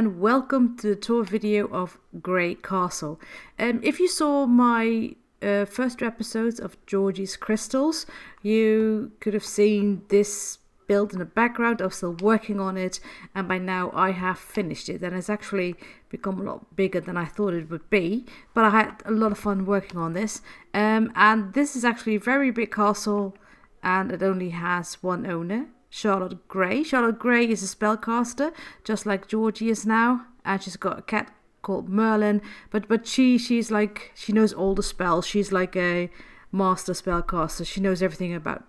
and welcome to the tour video of Grey Castle. If you saw my first two episodes of Georgie's Crystals, you could have seen this build in the background. I'm still working on it, and by now I have finished it, and it's actually become a lot bigger than I thought it would be, but I had a lot of fun working on this. And this is actually a very big castle, and it only has one owner, Charlotte Grey. Charlotte Grey is a spellcaster, just like Georgie is now, and she's got a cat called Merlin, but she's like, she knows all the spells. She's like a master spellcaster. She knows everything about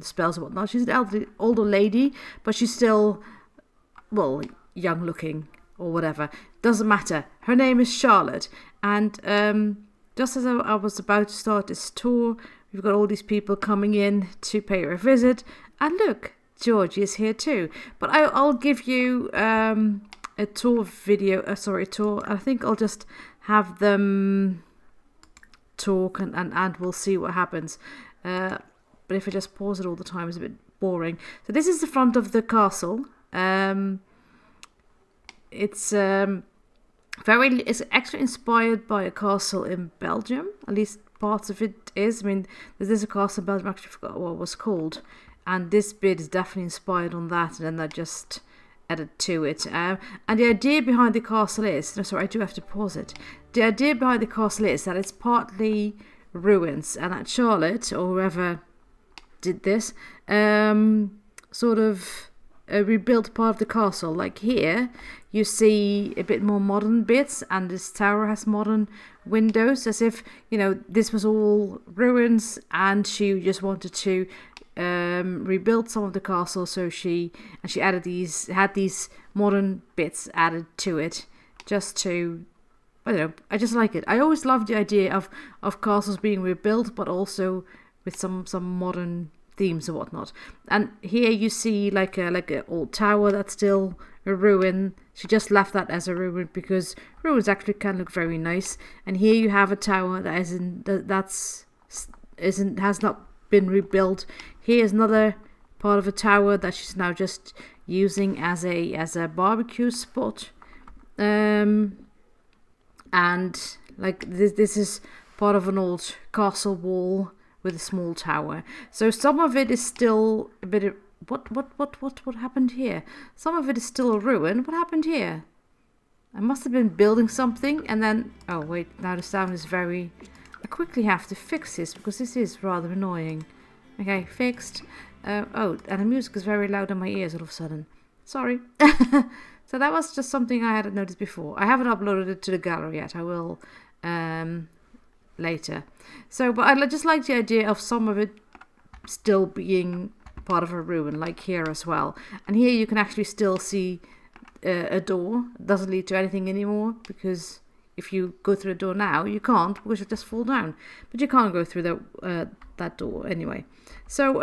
spells and whatnot. She's an older lady, but she's still, well, young looking or whatever. Doesn't matter. Her name is Charlotte, and just as I was about to start this tour, we've got all these people coming in to pay her a visit, and look, Georgie is here too. But I'll give you a tour video. Tour. I think I'll just have them talk and we'll see what happens. But if I just pause it all the time, it's a bit boring. So this is the front of the castle. It's actually inspired by a castle in Belgium. At least parts of it is. I mean, there's a castle in Belgium. I actually forgot what it was called. And this bit is definitely inspired on that, and then I just added to it. And the idea behind the castle is, no, sorry, I do have to pause it. The idea behind the castle is that it's partly ruins, and that Charlotte, or whoever did this, sort of rebuilt part of the castle. Like here, you see a bit more modern bits, and this tower has modern windows, as if, you know, this was all ruins, and she just wanted to rebuild some of the castle, so she had these modern bits added to it, just to, I don't know, I just like it. I always love the idea of castles being rebuilt, but also with some modern themes and whatnot. And here you see like a old tower that's still a ruin. She just left that as a ruin because ruins actually can look very nice. And here you have a tower that has not been rebuilt. Here's another part of a tower that she's now just using as a barbecue spot. And like this is part of an old castle wall with a small tower. So some of it is still a bit of what happened here? Some of it is still a ruin. What happened here? I must have been building something, and then, oh wait, now the sound is very, I quickly have to fix this because this is rather annoying. Okay, fixed. Oh, and the music is very loud in my ears all of a sudden. Sorry. So that was just something I hadn't noticed before. I haven't uploaded it to the gallery yet. I will later. So, but I just like the idea of some of it still being part of a ruin, like here as well. And here you can actually still see a door. It doesn't lead to anything anymore, because if you go through the door now, you can't, because you'll just fall down. But you can't go through that door anyway. So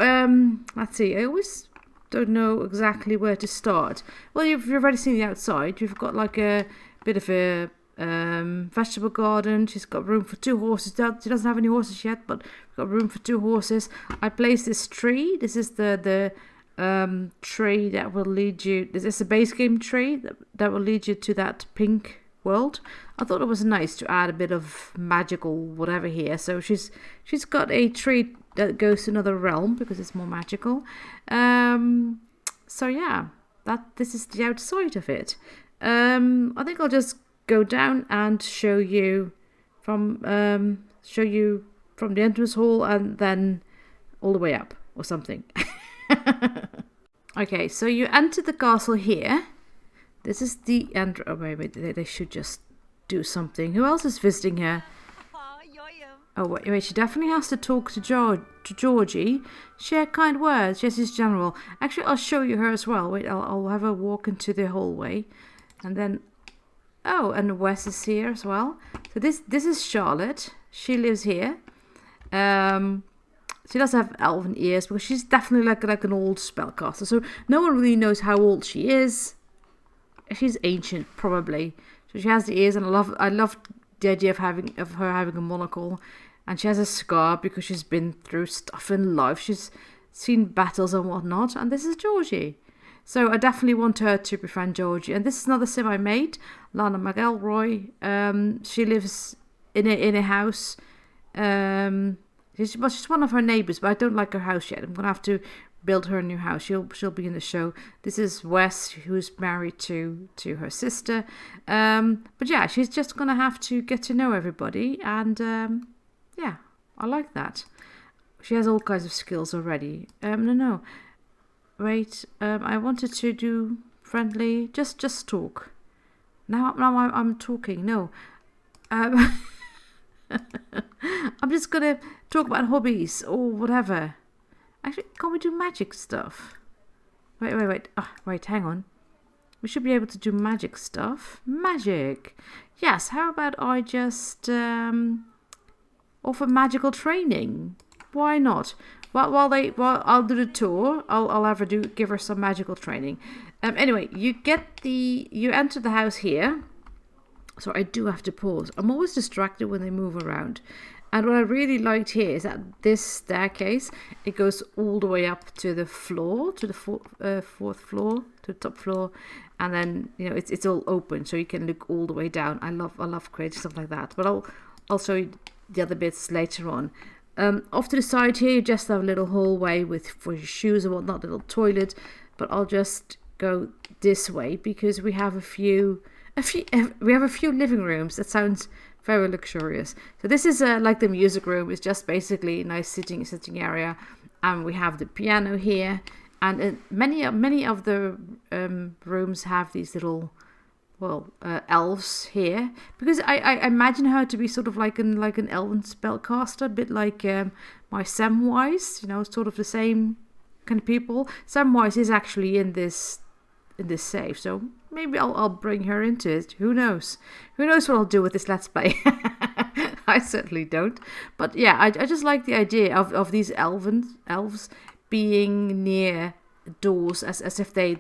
let's see. I always don't know exactly where to start. Well, you've already seen the outside. You've got like a bit of a vegetable garden. She's got room for 2 horses. She doesn't have any horses yet, but we've got room for 2 horses. I placed this tree. This is the tree that will lead you. This is a base game tree that will lead you to that pink world. I thought it was nice to add a bit of magical whatever here. So she's got a tree that goes to another realm because it's more magical. So yeah, this is the outside of it. I think I'll just go down and show you from the entrance hall and then all the way up or something. Okay, so you enter the castle here. This is the entrance. Oh, maybe they should just do something. Who else is visiting here? Oh, wait, she definitely has to talk to Georgie. Share kind words. Yes, it's general. Actually, I'll show you her as well. Wait, I'll have her walk into the hallway. And then, oh, and Wes is here as well. So this is Charlotte. She lives here. She does have elven ears, because she's definitely like an old spellcaster. So no one really knows how old she is. She's ancient, probably. So she has the ears, and I love the idea of her having a monocle. And she has a scar because she's been through stuff in life. She's seen battles and whatnot. And this is Georgie. So I definitely want her to befriend Georgie. And this is another sim I made, Lana McElroy. She lives in a house. She's one of her neighbours, but I don't like her house yet. I'm gonna have to build her a new house. She'll be in the show. This is Wes, who's married to her sister. But yeah, she's just gonna have to get to know everybody, and yeah, I like that. She has all kinds of skills already. No. Wait, I wanted to do friendly. Just talk. Now I'm talking. No. I'm just gonna talk about hobbies or whatever. Actually, can't we do magic stuff? Wait. Oh, wait, hang on. We should be able to do magic stuff. Magic. Yes, how about I just offer magical training? Why not? While I'll do the tour, I'll give her some magical training. Anyway, you enter the house here. So I do have to pause. I'm always distracted when they move around. And what I really liked here is that this staircase, it goes all the way up to the floor, to the fourth floor, to the top floor, and then it's all open, so you can look all the way down. I love creating stuff like that. But I'll show you the other bits later on. Off to the side here, you just have a little hallway for your shoes and whatnot, a little toilet. But I'll just go this way because we have a few living rooms. That sounds very luxurious. So this is like the music room. It's just basically a nice sitting area, and we have the piano here. And many of the rooms have these little elves here, because I imagine her to be sort of like an elven spellcaster, a bit like my Samwise, sort of the same kind of people. Samwise is actually in this save, so maybe I'll bring her into it. Who knows what I'll do with this let's play. I certainly don't, but yeah, I just like the idea of these elves being near doors, as if they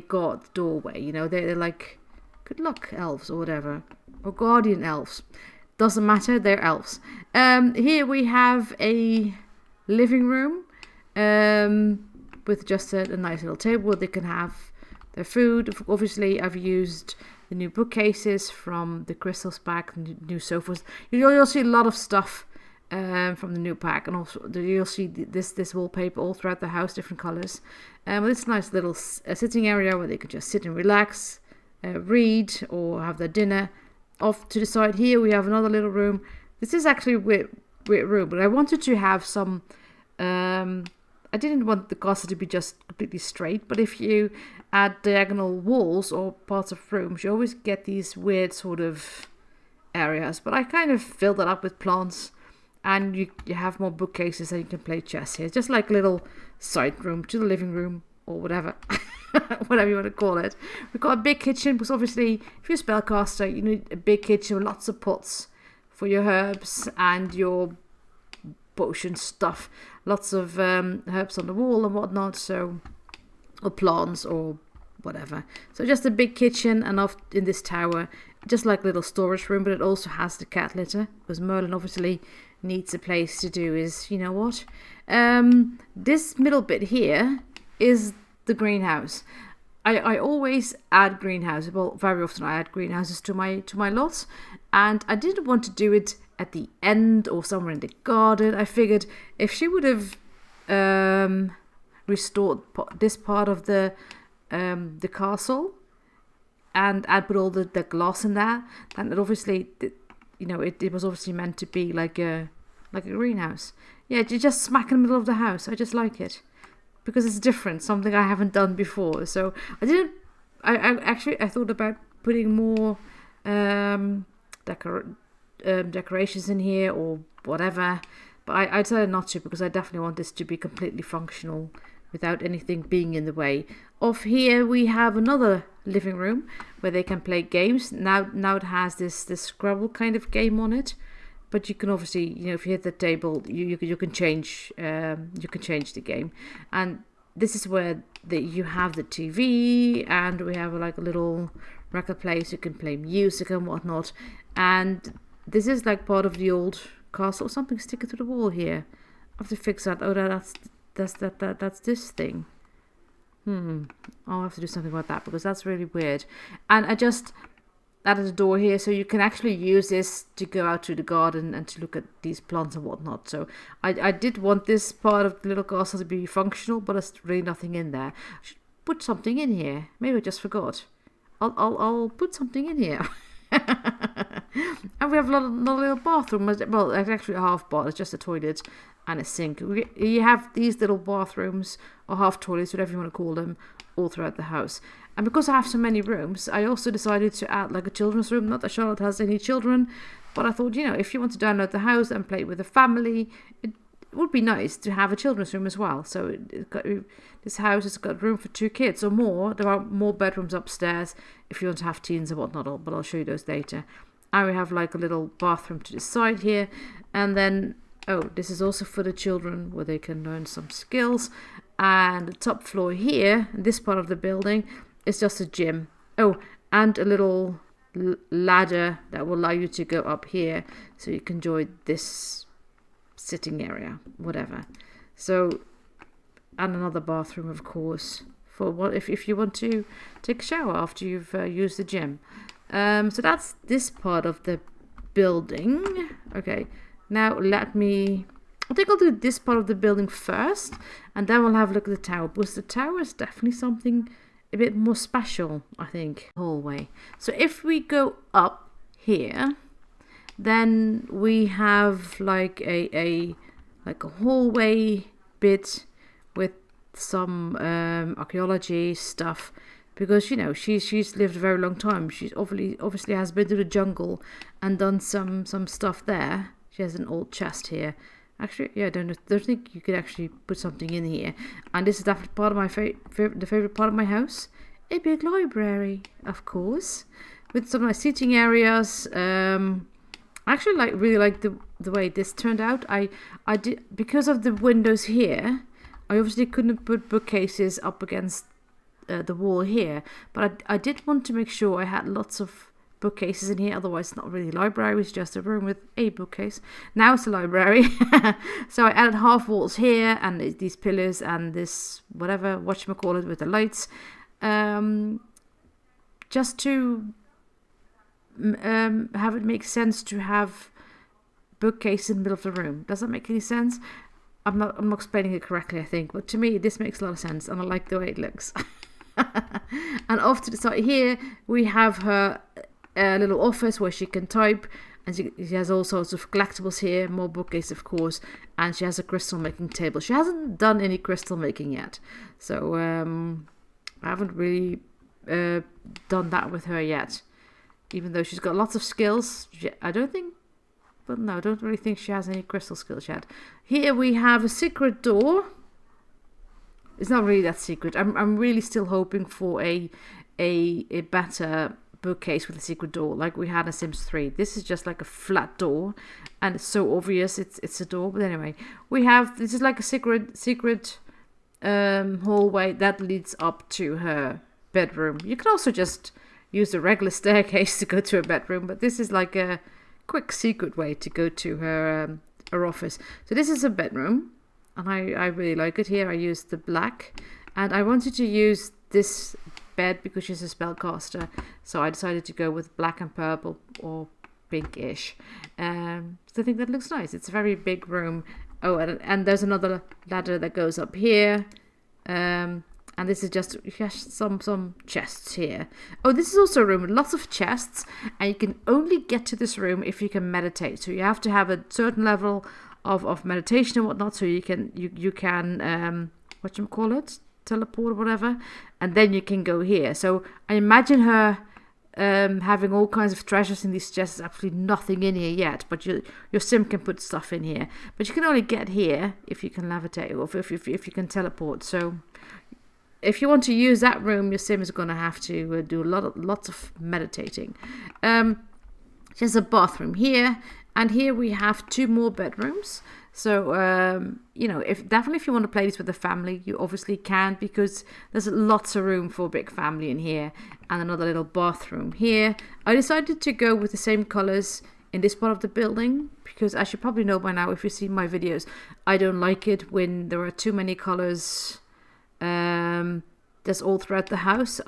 guard the doorway. They're like good luck elves or whatever, or guardian elves, doesn't matter, they're elves. Here we have a living room with just a nice little table where they can have their food. Obviously, I've used the new bookcases from the crystals pack, the new sofas. You'll see a lot of stuff from the new pack, and also you'll see this wallpaper all throughout the house, different colors. With this nice little sitting area where they can just sit and relax, read, or have their dinner. Off to the side here, we have another little room. This is actually a weird room, but I wanted to have some. I didn't want the castle to be just completely straight, but if you add diagonal walls or parts of rooms, you always get these weird sort of areas. But I kind of filled it up with plants, and you have more bookcases, and you can play chess here. It's just like a little side room to the living room, or whatever. Whatever you want to call it. We've got a big kitchen, because obviously if you're a spellcaster, you need a big kitchen with lots of pots for your herbs and your potion stuff. Lots of herbs on the wall and whatnot, or plants or whatever. So just a big kitchen, and off in this tower, just like a little storage room, but it also has the cat litter, because Merlin obviously needs a place to do his, this middle bit here is the greenhouse. I always add greenhouses. Well, very often I add greenhouses to my lots, and I didn't want to do it at the end or somewhere in the garden. I figured if she would have restored this part of the castle, and I put all the glass in there, then it obviously, it was obviously meant to be like a greenhouse. Yeah, just smack in the middle of the house. I just like it because it's different, something I haven't done before. So I thought about putting more decorations in here or whatever, but I decided not to, because I definitely want this to be completely functional without anything being in the way. Off here we have another living room where they can play games. Now it has this Scrabble kind of game on it, but you can obviously, if you hit the table, you can change the game. And this is where you have the TV, and we have like a little record player, so you can play music and whatnot. And this is like part of the old castle. Something sticking to the wall here. I have to fix that. Oh, that's this thing. I'll have to do something about that because that's really weird. And I just added a door here, so you can actually use this to go out to the garden and to look at these plants and whatnot. So I did want this part of the little castle to be functional, but there's really nothing in there. I should put something in here. Maybe I just forgot. I'll put something in here. And we have a little bathroom. Well, it's actually a half bath. It's just a toilet and a sink. You have these little bathrooms or half toilets, whatever you want to call them, all throughout the house. And because I have so many rooms, I also decided to add like a children's room. Not that Charlotte has any children, but I thought, if you want to download the house and play with the family, it would be nice to have a children's room as well. So this house has got room for 2 kids or more. There are more bedrooms upstairs if you want to have teens and whatnot, but I'll show you those later. And we have like a little bathroom to the side here. And then, this is also for the children where they can learn some skills. And the top floor here, this part of the building, is just a gym. And a little ladder that will allow you to go up here so you can enjoy this sitting area, whatever. So, and another bathroom, of course, for what if you want to take a shower after you've used the gym. So that's this part of the building. Okay, now I think I'll do this part of the building first, and then we'll have a look at the tower, because the tower is definitely something a bit more special, I think. Hallway. So if we go up here, then we have like a hallway bit with some archaeology stuff, because she's lived a very long time. She's obviously has been to the jungle and done some stuff there. She has an old chest here. Actually, yeah, I don't think you could actually put something in here. And this is definitely part of my the favorite part of my house. A big library, of course, with some nice seating areas. I actually really like the way this turned out. I did, because of the windows here, I obviously couldn't put bookcases up against the wall here, but I did want to make sure I had lots of bookcases in here. Otherwise it's not really a library, it's just a room with a bookcase. Now it's a library. So I added half walls here and these pillars and this whatever whatchamacallit with the lights, just to have it make sense to have bookcase in the middle of the room. Does that make any sense? I'm not explaining it correctly, I think, but to me this makes a lot of sense and I like the way it looks. And off to the side here we have her little office where she can type, and she has all sorts of collectibles here, more bookcase of course, and she has a crystal making table. She hasn't done any crystal making yet, so I haven't really done that with her yet, even though she's got lots of skills. I don't really think she has any crystal skills yet. Here we have a secret door. It's not really that secret. I'm really still hoping for a better bookcase with a secret door like we had in Sims 3. This is just like a flat door and it's so obvious it's a door. But anyway, this is like a secret hallway that leads up to her bedroom. You can also just use the regular staircase to go to her bedroom, but this is like a quick secret way to go to her office. So this is a bedroom, and I really like it. Here I used the black, and I wanted to use this bed because she's a spellcaster, so I decided to go with black and purple or pinkish. So I think that looks nice. It's a very big room. Oh, and there's another ladder that goes up here. And this is just some chests here. Oh, this is also a room with lots of chests, and you can only get to this room if you can meditate. So you have to have a certain level of meditation and whatnot, so you can teleport or whatever, and then you can go here. So I imagine her having all kinds of treasures in these chests. There's absolutely nothing in here yet, but your sim can put stuff in here. But you can only get here if you can levitate or if you can teleport. So if you want to use that room, your sim is going to have to do lots of meditating. There's a bathroom here, and here we have 2 more bedrooms. So if you want to play this with a family, you obviously can, because there's lots of room for a big family in here, and another little bathroom here. I decided to go with the same colors in this part of the building because, as you probably know by now if you've seen my videos, I don't like it when there are too many colors just all throughout the house.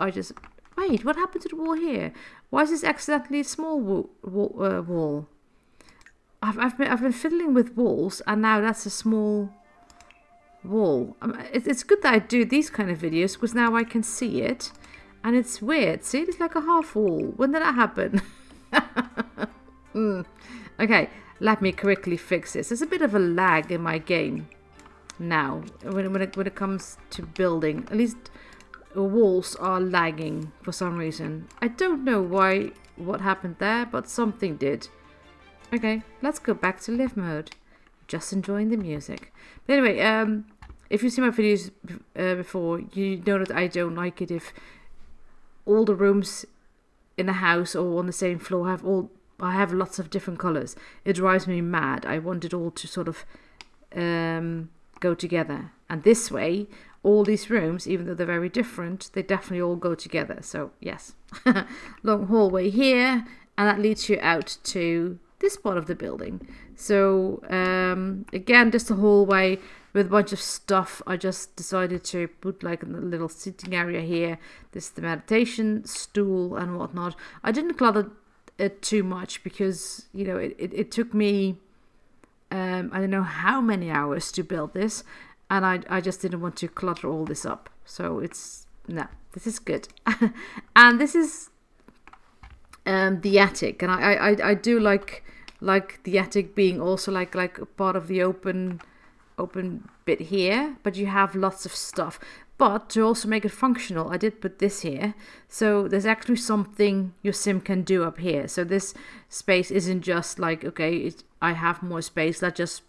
Wait, what happened to the wall here? Why is this accidentally a small wall? I've been fiddling with walls, and now that's a small wall. It's good that I do these kind of videos because now I can see it, and it's weird. See, it's like a half wall. When did that happen? Okay, let me quickly fix this. There's a bit of a lag in my game now when it comes to building. At least walls are lagging for some reason. I don't know what happened there, but something did. Okay, let's go back to live mode. Just enjoying the music. But anyway, if you see my videos before, you know that I don't like it if all the rooms in a house or on the same floor have lots of different colors. It drives me mad. I want it all to sort of go together. And this way, all these rooms, even though they're very different, they definitely all go together. So yes, long hallway here, and that leads you out to this part of the building. So again, just a hallway with a bunch of stuff. I just decided to put like a little sitting area here. This is the meditation stool and whatnot. I didn't clutter it too much because, you know, it took me I don't know how many hours to build this, and I just didn't want to clutter all this up. So this is good. And this is the attic, and I do like the attic being also like a part of the open bit here, but you have lots of stuff. But to also make it functional, I did put this here, so there's actually something your sim can do up here. So this space isn't just like, okay, I have more space, let's just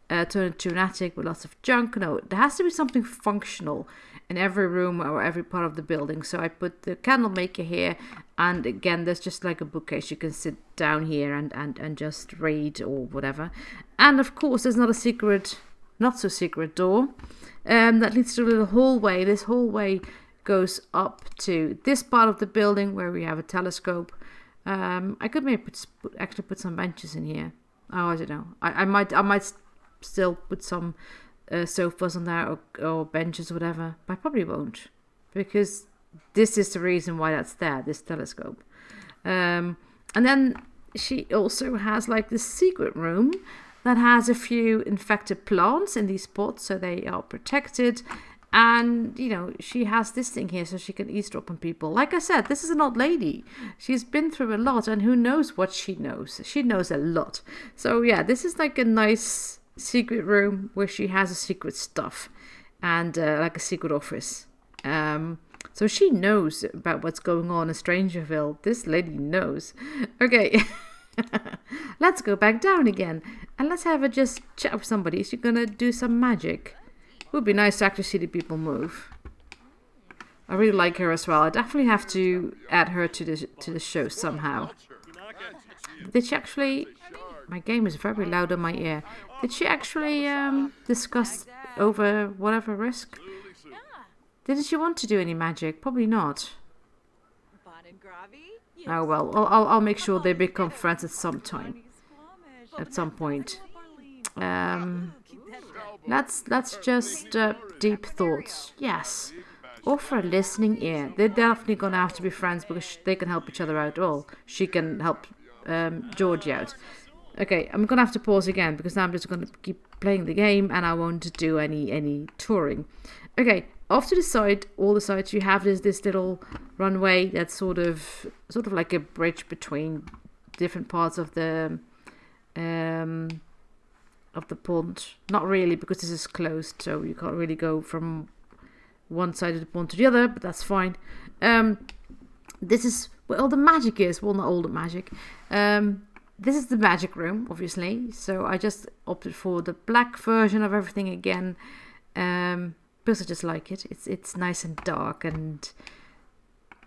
turn it to an attic with lots of junk. No, there has to be something functional in every room or every part of the building. So I put the candle maker here, and again, there's just like a bookcase. You can sit down here and just read or whatever. And of course, there's not so secret door that leads to a little hallway. This hallway goes up to this part of the building where we have a telescope. I could maybe actually put some benches in here. Oh, I don't know. I might still put some sofas on there or benches or whatever, but I probably won't, because this is the reason why that's there, this telescope. And then she also has like this secret room that has a few infected plants in these pots, so they are protected. And, you know, she has this thing here so she can eavesdrop on people. Like I said, this is an old lady. She's been through a lot, and who knows what she knows. She knows a lot. So, yeah, this is like a nice secret room where she has a secret stuff and like a secret office. So she knows about what's going on in Strangerville. This lady knows. Okay. Let's go back down again and let's have a just chat with somebody. Is she gonna do some magic? It would be nice to actually see the people move. I really like her as well. I definitely have to add her to the show somehow. Did she actually... My game is very loud in my ear. Did she actually discuss over whatever risk? Didn't she want to do any magic? Probably not. Oh well, I'll make sure they become friends at some time. At some point. Let's just deep thoughts. Yes. Offer a listening ear. They're definitely gonna have to be friends because they can help each other out. Well, she can help Georgie out. Okay, I'm gonna have to pause again because now I'm just gonna keep playing the game and I won't do any touring. Okay, off to the side, all the sides, you have this little runway that's sort of like a bridge between different parts of the pond. Not really, because this is closed, so you can't really go from one side of the pond to the other, but that's fine. This is where all the magic is. Well, not all the magic. This is the magic room, obviously. So I just opted for the black version of everything again. Because I just like it. It's nice and dark, and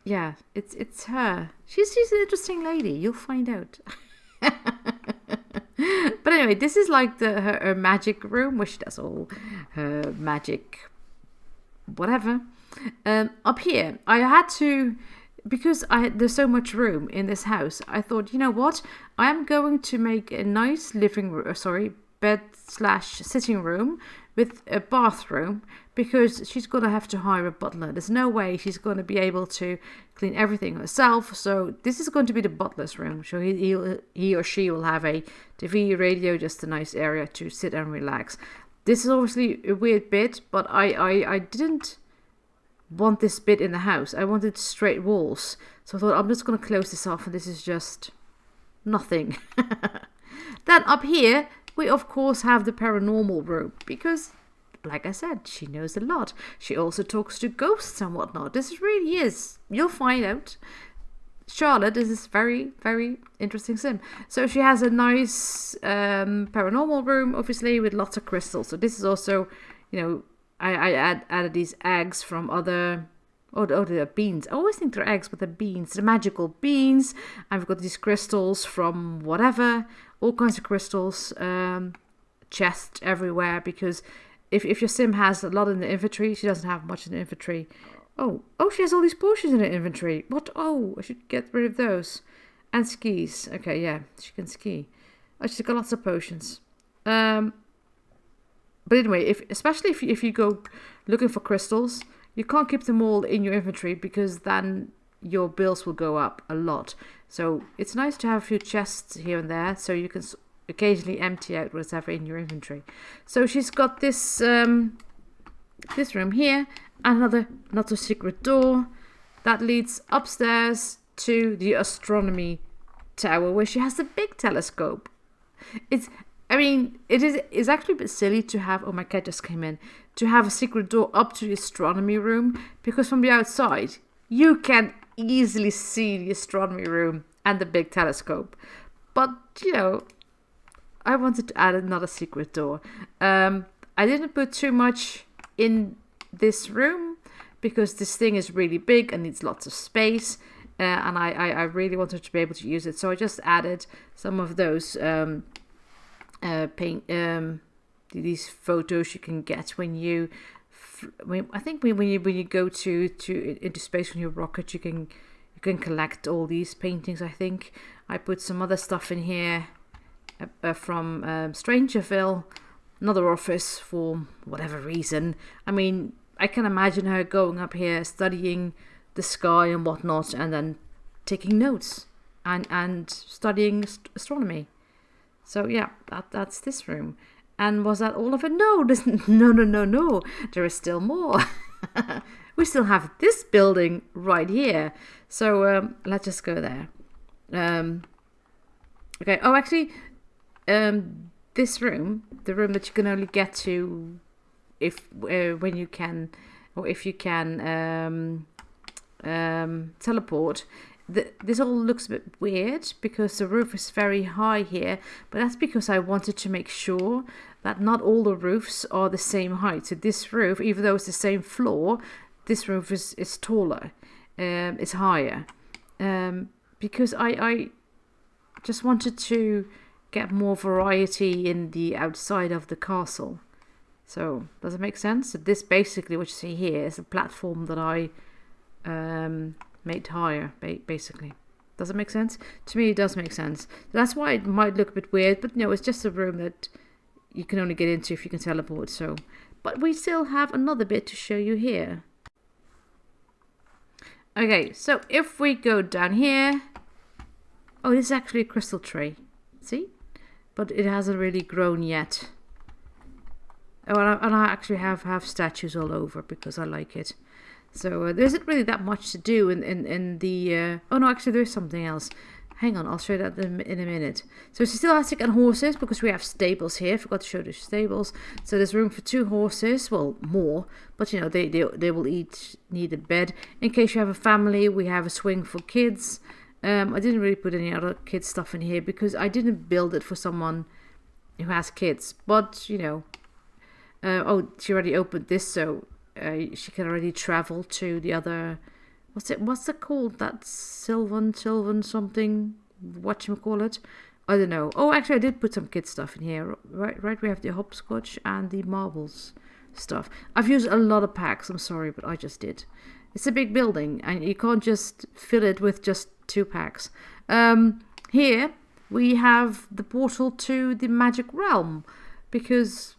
yeah, it's her. She's an interesting lady. You'll find out. But anyway, this is like her magic room, where she does all her magic, whatever. Up here, I had to, because there's so much room in this house. I thought, you know what? I am going to make a nice bed/sitting room with a bathroom, because she's going to have to hire a butler. There's no way she's going to be able to clean everything herself. So this is going to be the butler's room. So he or she will have a TV, radio, just a nice area to sit and relax. This is obviously a weird bit, but I didn't want this bit in the house. I wanted straight walls. So I thought, I'm just going to close this off, and this is just nothing. Then up here, we of course have the paranormal room, because, like I said, she knows a lot. She also talks to ghosts and whatnot. This really is, you'll find out. Charlotte is this very, very interesting sim. So she has a nice paranormal room, obviously, with lots of crystals. So this is also, you know, I added these eggs from other... Oh, they're beans. I always think they're eggs, but they're beans. The magical beans. I've got these crystals from whatever. All kinds of crystals. Chests everywhere. Because if your sim has a lot in the inventory, she doesn't have much in the inventory. Oh, she has all these potions in her inventory. What? Oh, I should get rid of those. And skis. Okay, yeah, she can ski. Oh, she's got lots of potions. But anyway, especially if you go looking for crystals, you can't keep them all in your inventory, because then your bills will go up a lot. So it's nice to have a few chests here and there, so you can occasionally empty out whatever in your inventory. So she's got this this room here, and another not so secret door that leads upstairs to the astronomy tower, where she has the big telescope. It's actually a bit silly to have, oh, my cat just came in, to have a secret door up to the astronomy room, because from the outside, you can easily see the astronomy room and the big telescope. But, you know, I wanted to add another secret door. I didn't put too much in this room, because this thing is really big and needs lots of space. And I really wanted to be able to use it. So I just added some of those... these photos you can get when you go into space on your rocket. You can collect all these paintings. I think I put some other stuff in here from Strangerville, another office, for whatever reason. I mean, I can imagine her going up here, studying the sky and whatnot, and then taking notes and studying astronomy. So yeah, that's this room. And was that all of it? No, no. There is still more. We still have this building right here. So let's just go there. Okay. Oh, actually, this room, the room that you can only get to if you can teleport. This all looks a bit weird, because the roof is very high here, but that's because I wanted to make sure that not all the roofs are the same height. So this roof, even though it's the same floor, this roof is taller, it's higher, because I just wanted to get more variety in the outside of the castle. So does it make sense? So this, basically what you see here, is a platform that I made higher, basically. Does it make sense? To me, it does make sense. That's why it might look a bit weird, but no, it's just a room that you can only get into if you can teleport. So, but we still have another bit to show you here. Okay, so if we go down here, oh, this is actually a crystal tree. See, but it hasn't really grown yet. Oh, and I actually have statues all over because I like it. So there isn't really that much to do in the... oh no, actually there is something else. Hang on, I'll show you that in a minute. So it's still has to get horses, because we have stables here. Forgot to show the stables. So there's room for 2 horses. Well, more. But you know, they will each need a bed. In case you have a family, we have a swing for kids. I didn't really put any other kids stuff in here, because I didn't build it for someone who has kids. But, you know... oh, she already opened this, so... she can already travel to the other... What's it called? That Sylvan something? Whatchamacallit? I don't know. Oh, actually, I did put some kid stuff in here. Right, we have the hopscotch and the marbles stuff. I've used a lot of packs. I'm sorry, but I just did. It's a big building, and you can't just fill it with just 2 packs. Here, we have the portal to the magic realm, because...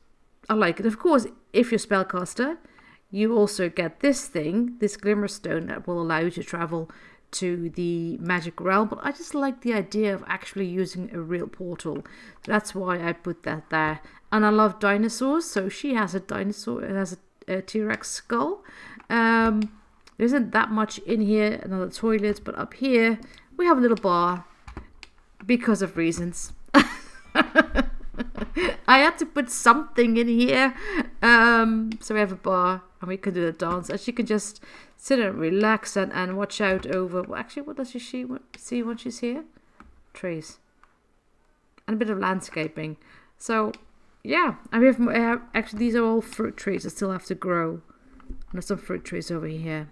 I like it. Of course, if you're spellcaster, you also get this thing, this glimmerstone that will allow you to travel to the magic realm. But I just like the idea of actually using a real portal. So that's why I put that there. And I love dinosaurs. So she has a dinosaur. It has a T-Rex skull. There isn't that much in here. Another toilet. But up here, we have a little bar. Because of reasons. I had to put something in here. So we have a bar. And we can do the dance. And she can just sit and relax and watch out over... Well, actually, what does she see when she's here? Trees. And a bit of landscaping. So, yeah. And we have actually, these are all fruit trees that still have to grow. And there's some fruit trees over here.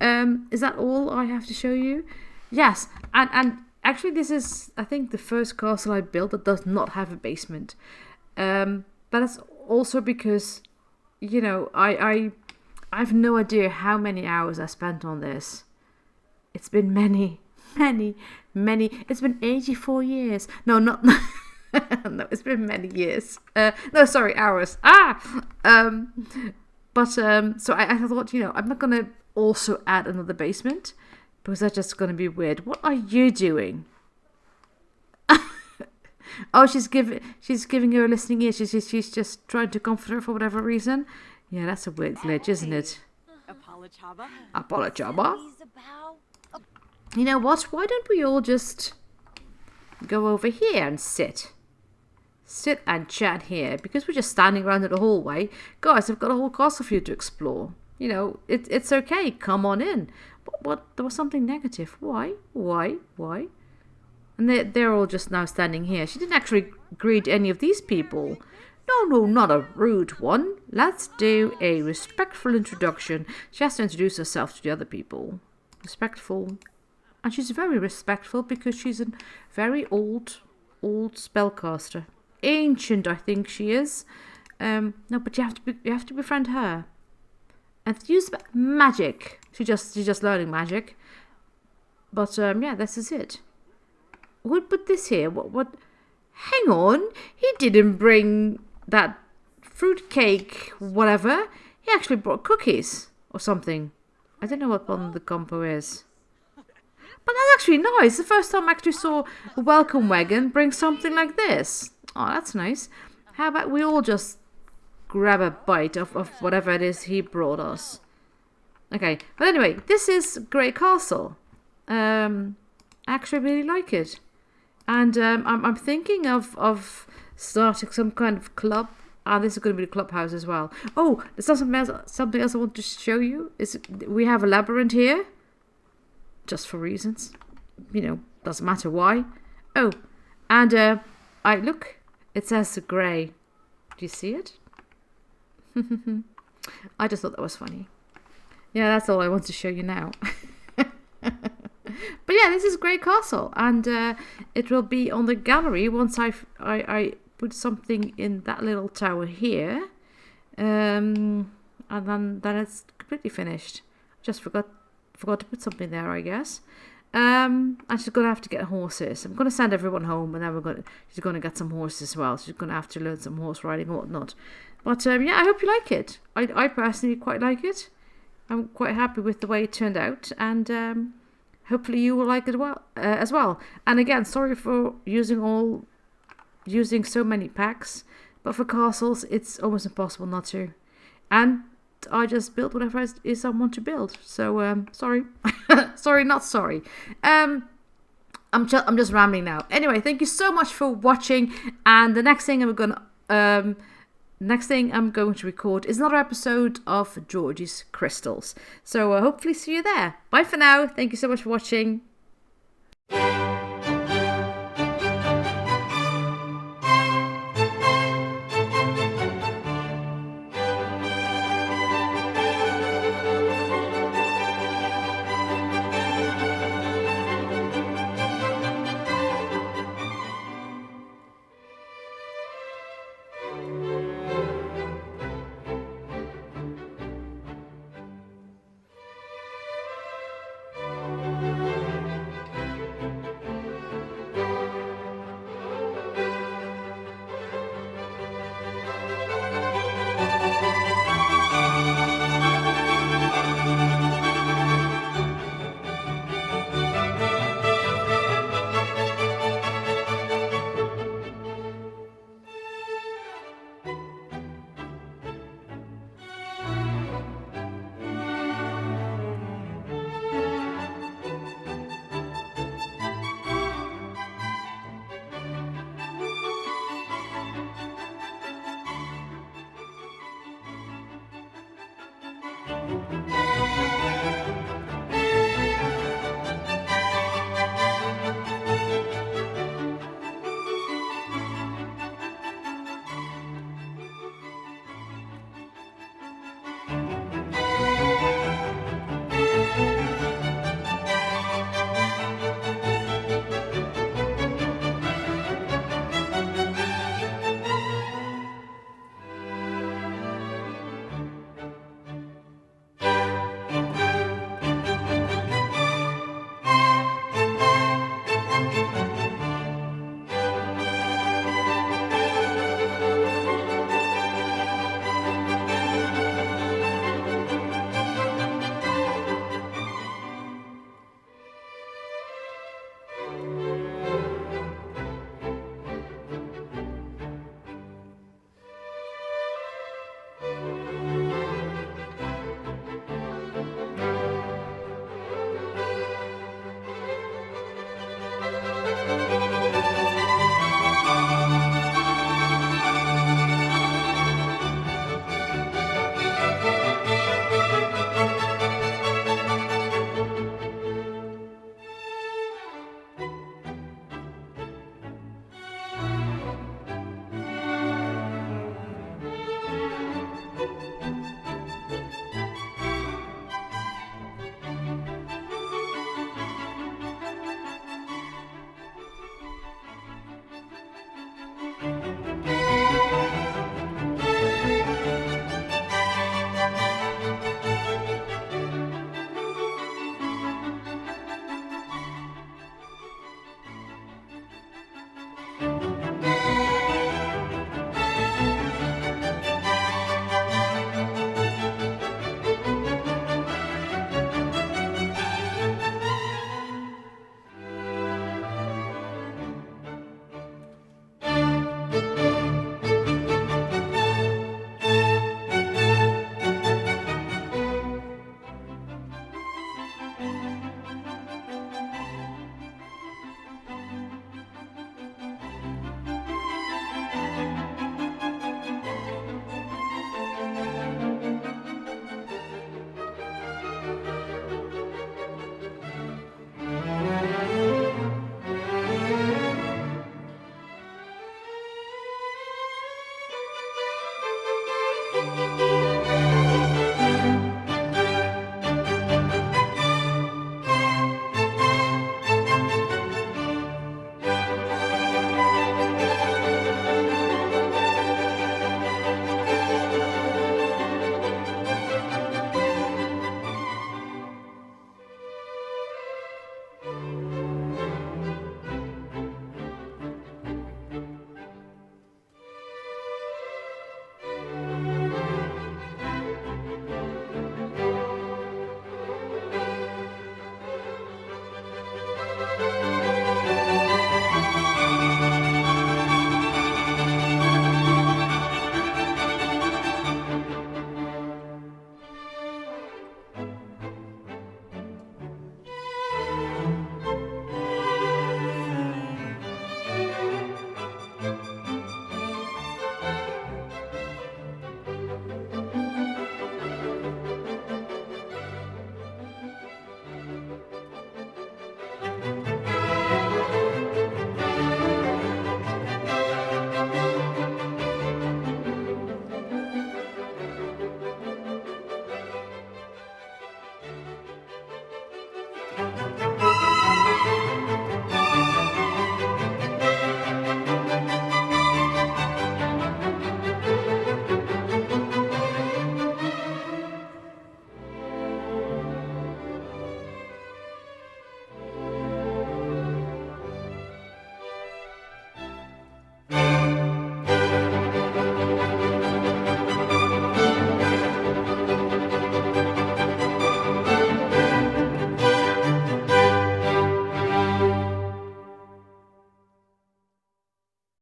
Is that all I have to show you? Yes. And actually, this is, I think, the first castle I built that does not have a basement. But that's also because... You know, I have no idea how many hours I spent on this. It's been many. It's been 84 years. No, not... no, it's been many years. No, sorry, hours. So I thought, you know, I'm not going to also add another basement. Because that's just going to be weird. What are you doing? Oh, she's giving her a listening ear. She's just trying to comfort her for whatever reason. Yeah, that's a weird glitch, isn't it? Apologaba. You know what? Why don't we all just go over here and sit? Sit and chat here. Because we're just standing around in the hallway. Guys, I've got a whole castle for you to explore. You know, it's okay. Come on in. What? There was something negative. Why? And they're all just now standing here. She didn't actually greet any of these people. No, not a rude one. Let's do a respectful introduction. She has to introduce herself to the other people. Respectful. And she's very respectful because she's a very old spellcaster. Ancient, I think she is. No, but you have to befriend her. Enthused magic. She's just learning magic. But yeah, this is it. Who put this here? What? Hang on. He didn't bring that fruit cake, whatever. He actually brought cookies or something. I don't know what one the compo is. But that's actually nice. The first time I actually saw a welcome wagon bring something like this. Oh, that's nice. How about we all just grab a bite of whatever it is he brought us. Okay. But anyway, this is Grey Castle. I actually really like it. And I'm thinking of starting some kind of club. And this is going to be the clubhouse as well. Oh, there's something else I want to show you. We have a labyrinth here. Just for reasons. You know, doesn't matter why. Oh, and look. It says Grey. Do you see it? I just thought that was funny. Yeah, that's all I want to show you now. But yeah, this is Grey Castle, and it will be on the gallery once I put something in that little tower here, and then it's completely finished. Just forgot to put something there, I guess. I'm just gonna have to get horses. I'm gonna send everyone home, and then she's gonna get some horses as well. She's gonna have to learn some horse riding and whatnot. But yeah, I hope you like it. I personally quite like it. I'm quite happy with the way it turned out, and hopefully you will like it as well. And again, sorry for using so many packs, but for castles, it's almost impossible not to. And I just built whatever it is I want to build. So sorry, sorry, not sorry. I'm just rambling now. Anyway, thank you so much for watching. And the next thing I'm going to record is another episode of Georgie's Crystals. So hopefully see you there. Bye for now. Thank you so much for watching.